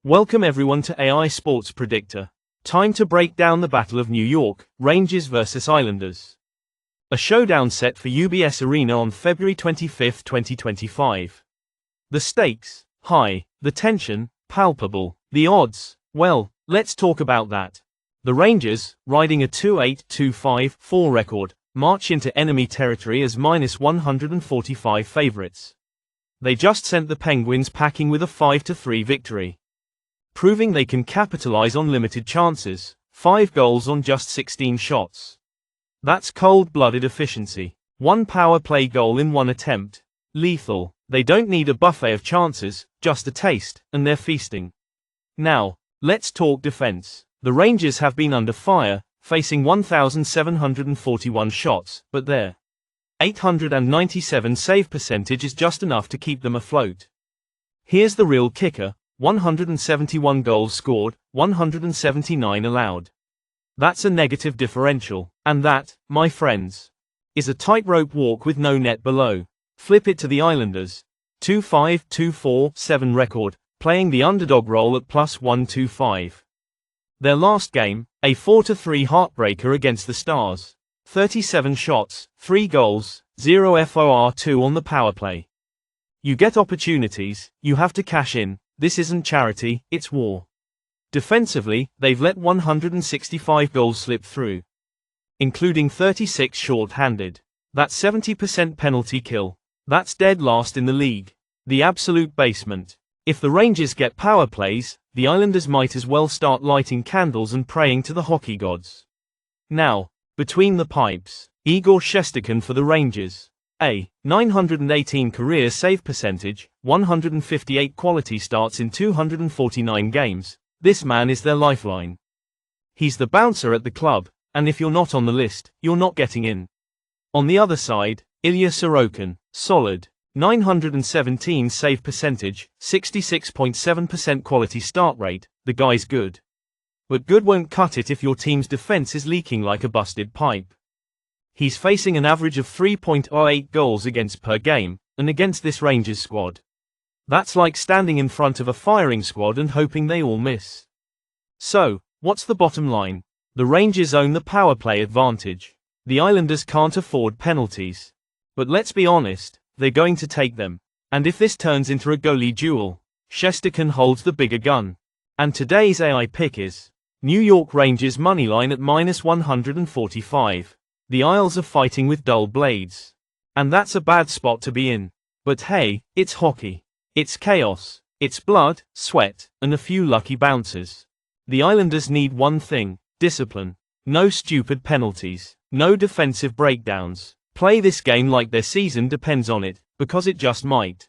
Welcome everyone to AI Sports Predictor. Time to break down the Battle of New York, Rangers vs Islanders. A showdown set for UBS Arena on February 25, 2025. The stakes, high, the tension, palpable, the odds, well, let's talk about that. The Rangers, riding a 2-8-2-5-4 record, march into enemy territory as -145 favorites. They just sent the Penguins packing with a 5-3 victory, proving they can capitalize on limited chances, 5 goals on just 16 shots. That's cold-blooded efficiency. 1 power play goal in 1 attempt. Lethal. They don't need a buffet of chances, just a taste, and they're feasting. Now, let's talk defense. The Rangers have been under fire, facing 1,741 shots, but their .897 save percentage is just enough to keep them afloat. Here's the real kicker: 171 goals scored, 179 allowed. That's a negative differential, and that, my friends, is a tightrope walk with no net below. Flip it to the Islanders. 2-5-2-4-7 record, playing the underdog role at +125. Their last game, a 4-3 heartbreaker against the Stars. 37 shots, 3 goals, 0 FOR2 on the power play. You get opportunities, you have to cash in. This isn't charity, it's war. Defensively, they've let 165 goals slip through, including 36 short-handed. That's 70% penalty kill. That's dead last in the league. The absolute basement. If the Rangers get power plays, the Islanders might as well start lighting candles and praying to the hockey gods. Now, between the pipes, Igor Shesterkin for the Rangers. A 918 career save percentage, 158 quality starts in 249 games. This man is their lifeline. He's the bouncer at the club, and if you're not on the list, you're not getting in. On the other side, Ilya Sorokin, solid, 917 save percentage, 66.7% quality start rate. The guy's good. But good won't cut it if your team's defense is leaking like a busted pipe. He's facing an average of 3.08 goals against per game, and against this Rangers squad, that's like standing in front of a firing squad and hoping they all miss. So, what's the bottom line? The Rangers own the power play advantage. The Islanders can't afford penalties. But let's be honest, they're going to take them. And if this turns into a goalie duel, Shesterkin holds the bigger gun. And today's AI pick is New York Rangers Moneyline at -145. The Isles are fighting with dull blades. And that's a bad spot to be in. But hey, it's hockey. It's chaos. It's blood, sweat, and a few lucky bounces. The Islanders need one thing: discipline. No stupid penalties. No defensive breakdowns. Play this game like their season depends on it, because it just might.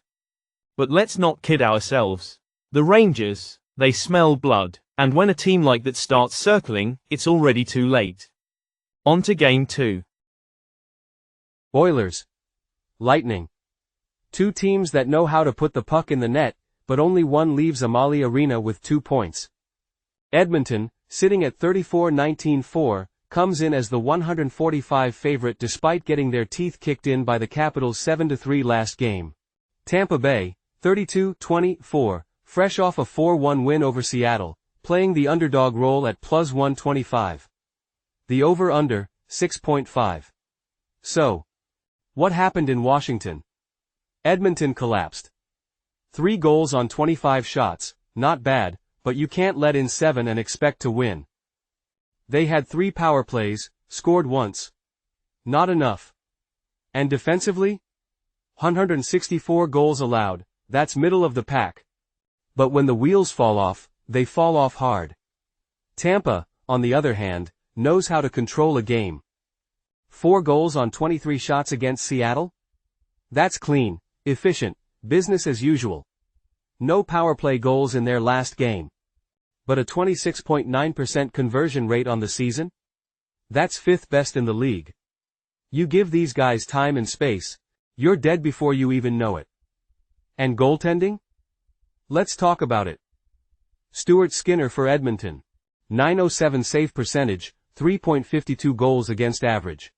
But let's not kid ourselves. The Rangers, they smell blood. And when a team like that starts circling, it's already too late. On to Game 2. Oilers. Lightning. Two teams that know how to put the puck in the net, but only one leaves Amalie Arena with 2 points. Edmonton, sitting at 34-19-4, comes in as the 145 favorite despite getting their teeth kicked in by the Capitals 7-3 last game. Tampa Bay, 32-24, fresh off a 4-1 win over Seattle, playing the underdog role at +125. The over-under, 6.5. So, what happened in Washington? Edmonton collapsed. 3 goals on 25 shots, not bad, but you can't let in 7 and expect to win. They had 3 power plays, scored once. Not enough. And defensively? 164 goals allowed, that's middle of the pack. But when the wheels fall off, they fall off hard. Tampa, on the other hand, knows how to control a game. 4 goals on 23 shots against Seattle? That's clean, efficient, business as usual. No power play goals in their last game. But a 26.9% conversion rate on the season? That's 5th best in the league. You give these guys time and space, you're dead before you even know it. And goaltending? Let's talk about it. Stuart Skinner for Edmonton. .907 save percentage, 3.52 goals against average.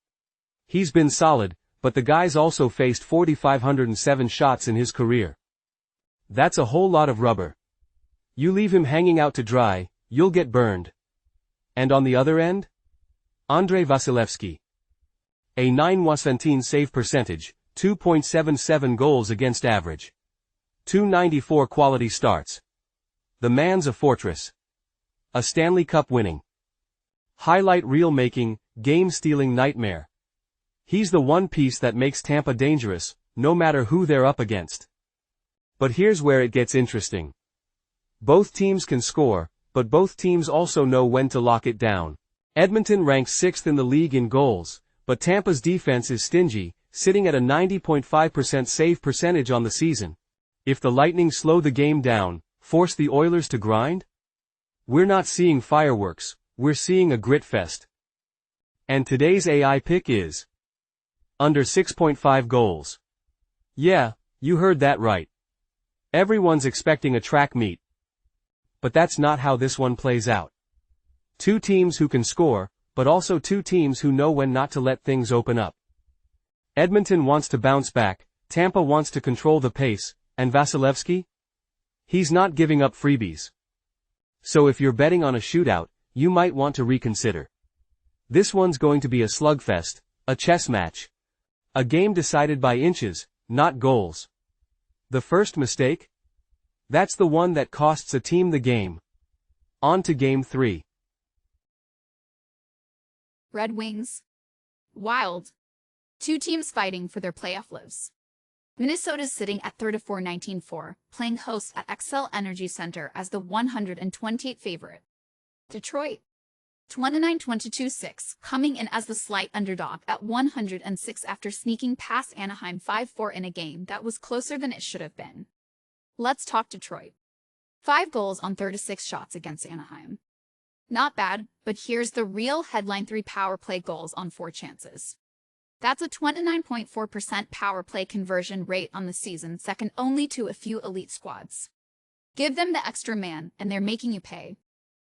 He's been solid, but the guy's also faced 4,507 shots in his career. That's a whole lot of rubber. You leave him hanging out to dry, you'll get burned. And on the other end? Andrei Vasilevsky. A 917 save percentage, 2.77 goals against average. 294 quality starts. The man's a fortress. A Stanley Cup winning. Highlight reel making, game-stealing nightmare. He's the one piece that makes Tampa dangerous, no matter who they're up against. But here's where it gets interesting. Both teams can score, but both teams also know when to lock it down. Edmonton ranks 6th in the league in goals, but Tampa's defense is stingy, sitting at a 90.5% save percentage on the season. If the Lightning slow the game down, force the Oilers to grind? We're not seeing fireworks, we're seeing a grit fest. And today's AI pick is under 6.5 goals. Yeah, you heard that right. Everyone's expecting a track meet. But that's not how this one plays out. Two teams who can score, but also two teams who know when not to let things open up. Edmonton wants to bounce back, Tampa wants to control the pace, and Vasilevsky? He's not giving up freebies. So if you're betting on a shootout, you might want to reconsider. This one's going to be a slugfest, a chess match. A game decided by inches, not goals. The first mistake? That's the one that costs a team the game. On to Game 3. Red Wings. Wild. Two teams fighting for their playoff lives. Minnesota's sitting at 34-19-4, playing host at Xcel Energy Center as the 128th favorite. Detroit. 29-22-6, coming in as the slight underdog at 106 after sneaking past Anaheim 5-4 in a game that was closer than it should have been. Let's talk Detroit. 5 goals on 36 shots against Anaheim. Not bad, but here's the real headline: 3 power play goals on 4 chances. That's a 29.4% power play conversion rate on the season, second only to a few elite squads. Give them the extra man, and they're making you pay.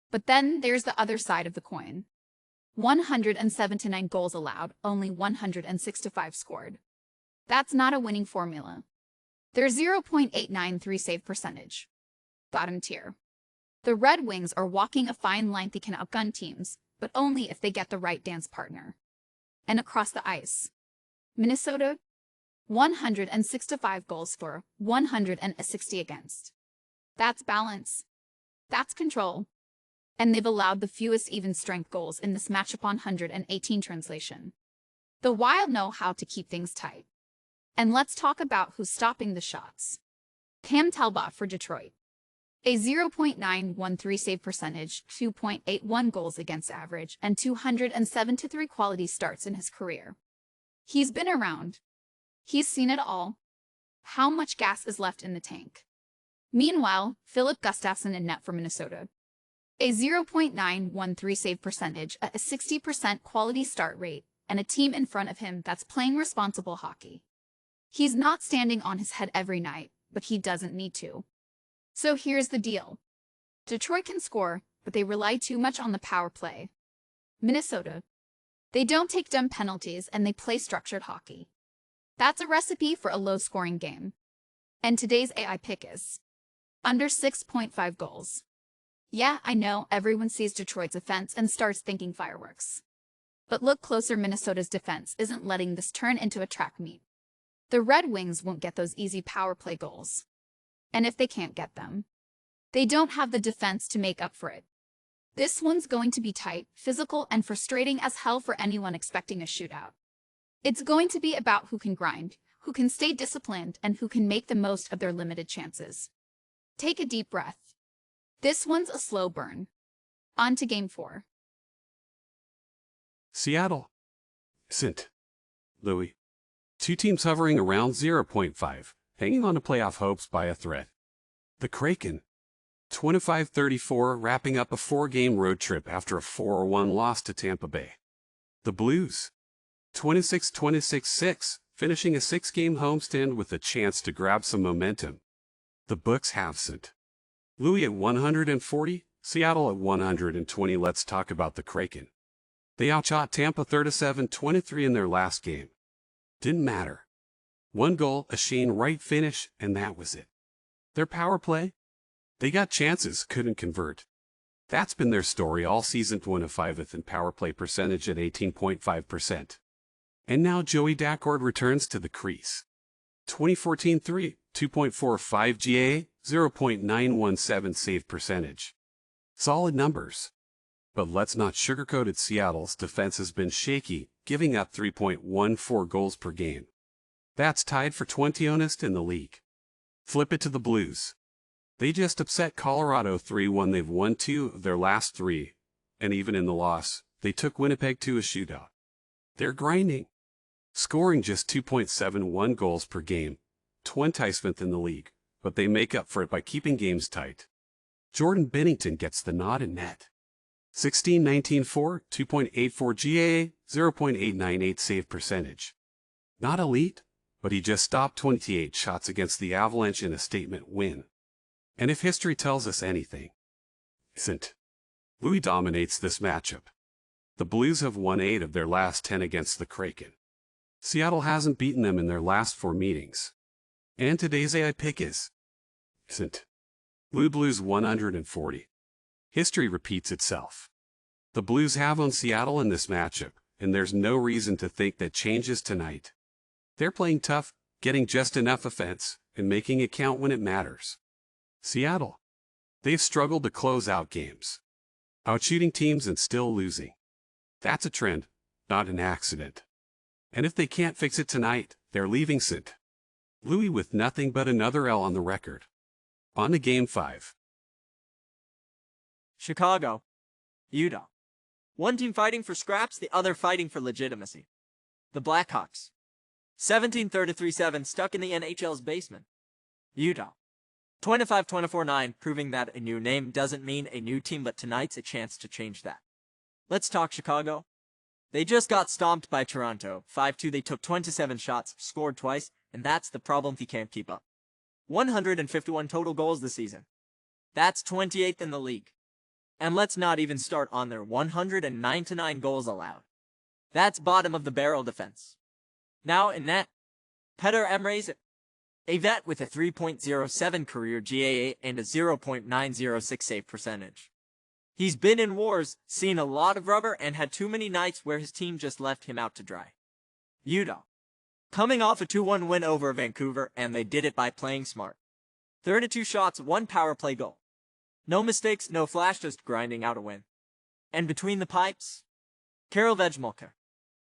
But then there's the other side of the coin. 179 goals allowed, only 165 scored. That's not a winning formula. They're 0.893 save percentage. Bottom tier. The Red Wings are walking a fine line. They can outgun teams, but only if they get the right dance partner. And across the ice. Minnesota, 165 goals for, 160 against. That's balance. That's control. And they've allowed the fewest even strength goals in this matchup on 118 translation. The Wild know how to keep things tight. And let's talk about who's stopping the shots. Cam Talbot for Detroit. A 0.913 save percentage, 2.81 goals against average, and 273 quality starts in his career. He's been around. He's seen it all. How much gas is left in the tank? Meanwhile, Philip Gustafsson in net for Minnesota. A 0.913 save percentage, a 60% quality start rate, and a team in front of him that's playing responsible hockey. He's not standing on his head every night, but he doesn't need to. So here's the deal. Detroit can score, but they rely too much on the power play. Minnesota. They don't take dumb penalties and they play structured hockey. That's a recipe for a low-scoring game. And today's AI pick is under 6.5 goals. Yeah, I know, everyone sees Detroit's offense and starts thinking fireworks. But look closer, Minnesota's defense isn't letting this turn into a track meet. The Red Wings won't get those easy power play goals. And if they can't get them, they don't have the defense to make up for it. This one's going to be tight, physical, and frustrating as hell for anyone expecting a shootout. It's going to be about who can grind, who can stay disciplined, and who can make the most of their limited chances. Take a deep breath. This one's a slow burn. On to Game 4. Seattle. St. Louis. Two teams hovering around 0.5, hanging on to playoff hopes by a thread. The Kraken. 25-34, wrapping up a 4-game road trip after a 4-1 loss to Tampa Bay. The Blues. 26-26-6, finishing a 6-game homestand with a chance to grab some momentum. The Bucks have St. Louis at 140, Seattle at 120. Let's talk about the Kraken. They outshot Tampa 37-23 in their last game. Didn't matter. 1 goal, a Shane Wright finish, and that was it. Their power play? They got chances, couldn't convert. That's been their story all season. 25th in power play percentage at 18.5%. And now Joey Daccord returns to the crease. 2014-3, 2.45 GA, 0.917 save percentage. Solid numbers. But let's not sugarcoat it. Seattle's defense has been shaky, giving up 3.14 goals per game. That's tied for 20th in the league. Flip it to the Blues. They just upset Colorado 3-1. They've won 2 of their last 3, and even in the loss, they took Winnipeg to a shootout. They're grinding, scoring just 2.71 goals per game, 20th in the league, but they make up for it by keeping games tight. Jordan Binnington gets the nod in net. 16-19-4, 2.84 GAA, 0.898 save percentage. Not elite, but he just stopped 28 shots against the Avalanche in a statement win. And if history tells us anything, isn't. Louis dominates this matchup. The Blues have won 8 of their last 10 against the Kraken. Seattle hasn't beaten them in their last 4 meetings. And today's AI pick isn't. Blue Blues 140. History repeats itself. The Blues have owned Seattle in this matchup, and there's no reason to think that changes tonight. They're playing tough, getting just enough offense, and making it count when it matters. Seattle. They've struggled to close out games, outshooting teams and still losing. That's a trend, not an accident. And if they can't fix it tonight, they're leaving St. Louis with nothing but another L on the record. On to Game 5. Chicago. Utah. One team fighting for scraps, the other fighting for legitimacy. The Blackhawks. 17-33-7 stuck in the NHL's basement. Utah. 25-24-9, proving that a new name doesn't mean a new team, but tonight's a chance to change that. Let's talk Chicago. They just got stomped by Toronto, 5-2. They took 27 shots, scored twice, and that's the problem. He can't keep up. 151 total goals this season. That's 28th in the league. And let's not even start on their 109 goals allowed. That's bottom of the barrel defense. Now in net, Peter Emre's a vet with a 3.07 career GAA and a 0.906 save percentage. He's been in wars, seen a lot of rubber, and had too many nights where his team just left him out to dry. Utah. Coming off a 2-1 win over Vancouver, and they did it by playing smart. 32 shots, 1 power play goal. No mistakes, no flash, just grinding out a win. And between the pipes, Karel Vejmelka.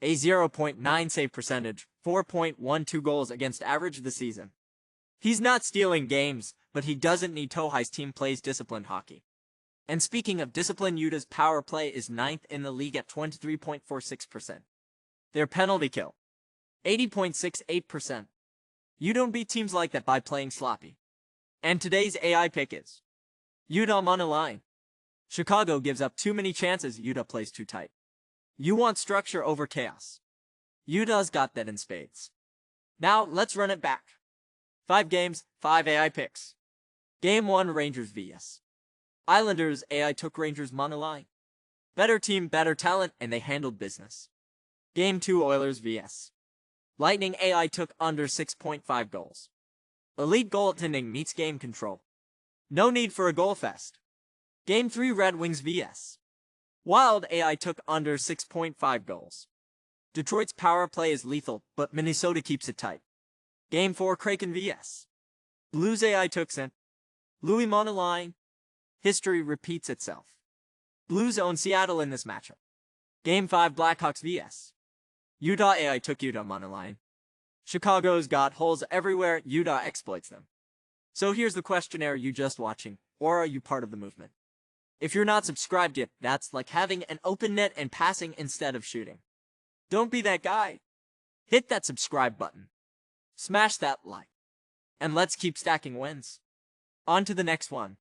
A 0.9 save percentage, 4.12 goals against average this season. He's not stealing games, but he doesn't need Tohai's team plays disciplined hockey. And speaking of discipline, Utah's power play is 9th in the league at 23.46%. Their penalty kill, 80.68%. You don't beat teams like that by playing sloppy. And today's AI pick is Utah Moneyline. Chicago gives up too many chances, Utah plays too tight. You want structure over chaos. Utah's got that in spades. Now, let's run it back. 5 games, 5 AI picks. Game 1, Rangers vs. Islanders. AI took Rangers Moneyline. Better team, better talent, and they handled business. Game 2, Oilers vs. Lightning. AI took under 6.5 goals. Elite goaltending meets game control. No need for a goal fest. Game 3, Red Wings vs. Wild. AI took under 6.5 goals. Detroit's power play is lethal, but Minnesota keeps it tight. Game 4, Kraken vs. Blues. AI took St. Louis Moneyline. History repeats itself. Blues own Seattle in this matchup. Game 5, Blackhawks vs. Utah. AI took Utah Moneyline. Chicago's got holes everywhere, Utah exploits them. So here's the questionnaire: are you just watching, or are you part of the movement? If you're not subscribed yet, that's like having an open net and passing instead of shooting. Don't be that guy. Hit that subscribe button. Smash that like. And let's keep stacking wins. On to the next one.